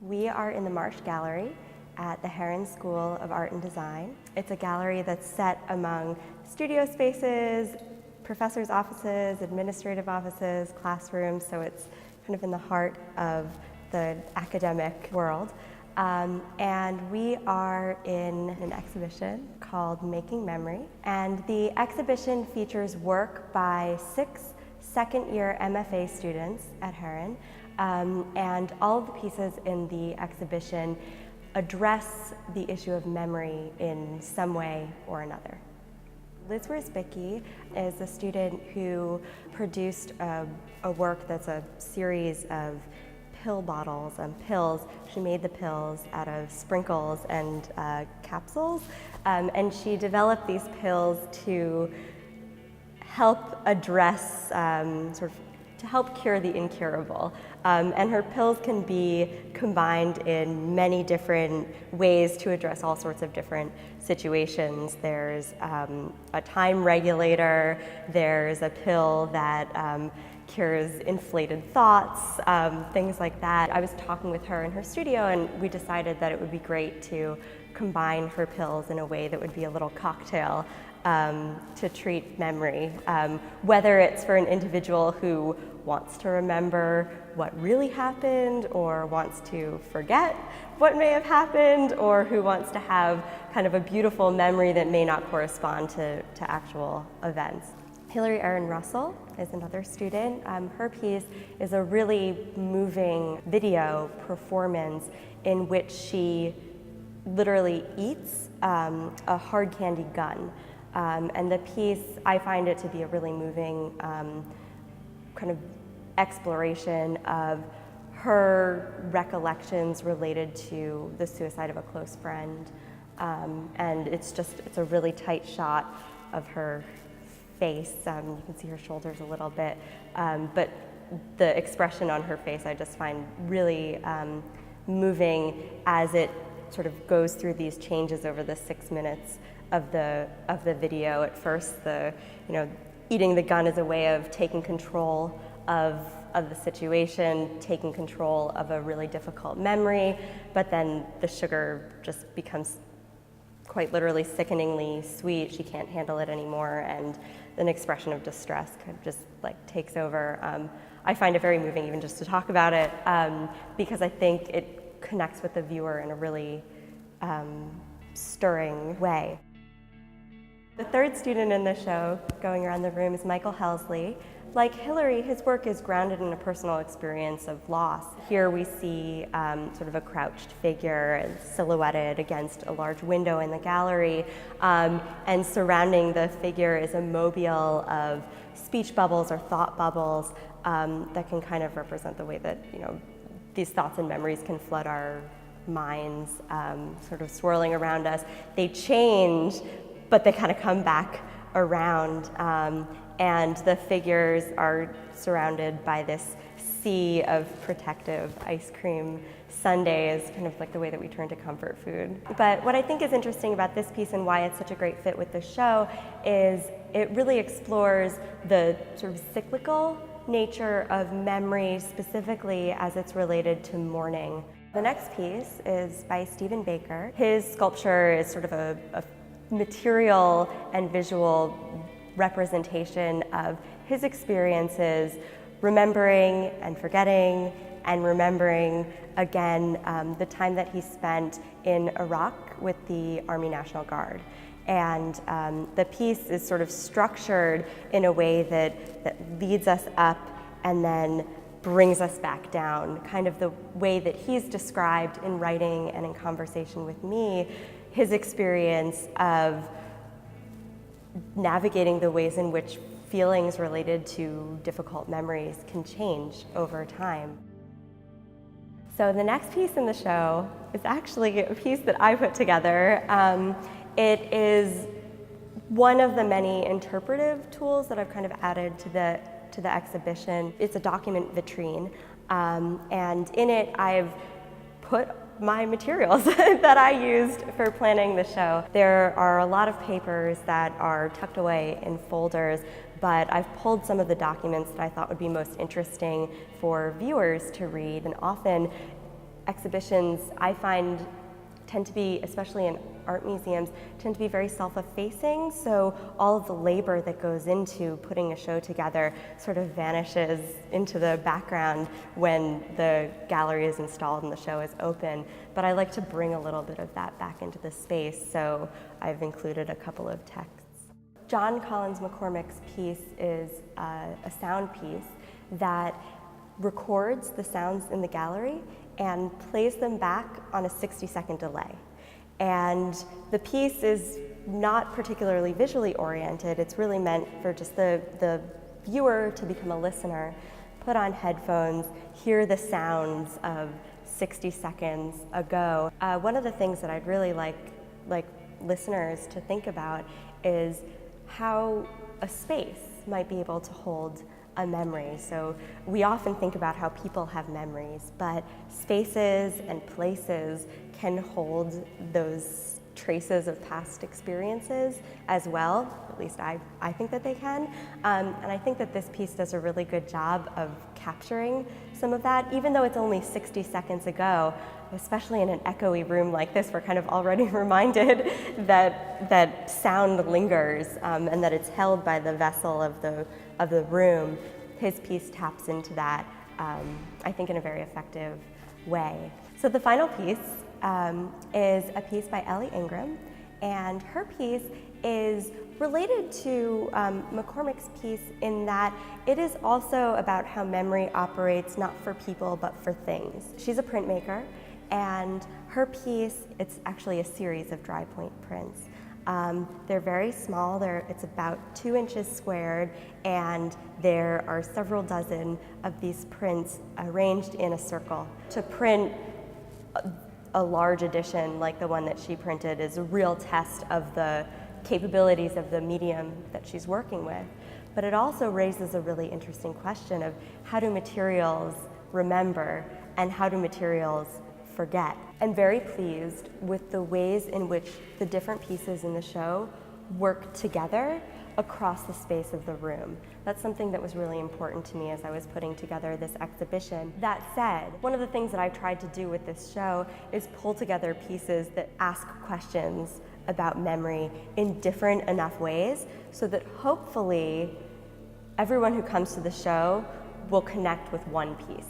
We are in the Marsh Gallery at the Herron School of Art and Design. It's a gallery that's set among studio spaces, professors' offices, administrative offices, classrooms, so it's kind of in the heart of the academic world. And we are in an exhibition called Making Memory. And the exhibition features work by 6 second-year MFA students at Herron. And all of the pieces in the exhibition address the issue of memory in some way or another. Liz Wierzbicki is a student who produced a work that's a series of pill bottles and pills. She made the pills out of sprinkles and capsules, and she developed these pills to help address, to help cure the incurable. And her pills can be combined in many different ways to address all sorts of different situations. There's a time regulator, there's a pill that cures inflated thoughts, things like that. I was talking with her in her studio and we decided that it would be great to combine her pills in a way that would be a little cocktail to treat memory, whether it's for an individual who wants to remember what really happened or wants to forget what may have happened, or who wants to have kind of a beautiful memory that may not correspond to actual events. Hillary Erin Russell is another student. Her piece is a really moving video performance in which she literally eats a hard candy gun. And the piece, I find it to be a really moving kind of exploration of her recollections related to the suicide of a close friend. And it's a really tight shot of her face. You can see her shoulders a little bit, but the expression on her face I just find really moving as it sort of goes through these changes over the 6 minutes of the video. At first, eating the gun is a way of taking control of the situation, taking control of a really difficult memory, but then the sugar just becomes quite literally sickeningly sweet. She can't handle it anymore, and an expression of distress kind of just takes over. I find it very moving even just to talk about it, because I think it connects with the viewer in a really stirring way. The third student in the show, going around the room, is Michael Helsley. Like Hillary, his work is grounded in a personal experience of loss. Here we see sort of a crouched figure silhouetted against a large window in the gallery, and surrounding the figure is a mobile of speech bubbles or thought bubbles that can kind of represent the way that these thoughts and memories can flood our minds, sort of swirling around us. They change, but they kind of come back around. And the figures are surrounded by this sea of protective ice cream sundaes, kind of like the way that we turn to comfort food. But what I think is interesting about this piece and why it's such a great fit with the show is it really explores the sort of cyclical nature of memory, specifically as it's related to mourning. The next piece is by Stephen Baker. His sculpture is sort of a material and visual representation of his experiences, remembering and forgetting, and remembering again the time that he spent in Iraq with the Army National Guard. And the piece is sort of structured in a way that leads us up and then brings us back down, kind of the way that he's described in writing and in conversation with me, his experience of navigating the ways in which feelings related to difficult memories can change over time. So the next piece in the show is actually a piece that I put together. It is one of the many interpretive tools that I've kind of added to the exhibition. It's a document vitrine, and in it I've put my materials that I used for planning the show. There are a lot of papers that are tucked away in folders, but I've pulled some of the documents that I thought would be most interesting for viewers to read. And often exhibitions, I find, tend to be, especially in art museums, tend to be very self-effacing, so all of the labor that goes into putting a show together sort of vanishes into the background when the gallery is installed and the show is open. But I like to bring a little bit of that back into the space, so I've included a couple of texts. John Collins McCormick's piece is a sound piece that records the sounds in the gallery and plays them back on a 60-second delay. And the piece is not particularly visually oriented. It's really meant for just the viewer to become a listener, put on headphones, hear the sounds of 60 seconds ago. One of the things that I'd really like listeners to think about is how a space might be able to hold a memory. So we often think about how people have memories, but spaces and places can hold those traces of past experiences as well. At least I think that they can. And I think that this piece does a really good job of capturing some of that, even though it's only 60 seconds ago. Especially in an echoey room like this, we're kind of already reminded that sound lingers and that it's held by the vessel of the room. His piece taps into that, I think, in a very effective way. So the final piece is a piece by Ellie Ingram, and her piece is related to McCormick's piece in that it is also about how memory operates not for people but for things. She's a printmaker, and her piece, it's actually a series of dry point prints. They're very small, it's about 2 inches squared, and there are several dozen of these prints arranged in a circle. To print a large edition like the one that she printed is a real test of the capabilities of the medium that she's working with. But it also raises a really interesting question of how do materials remember and how do materials forget? I'm very pleased with the ways in which the different pieces in the show work together across the space of the room. That's something that was really important to me as I was putting together this exhibition. That said, one of the things that I've tried to do with this show is pull together pieces that ask questions about memory in different enough ways so that hopefully everyone who comes to the show will connect with one piece.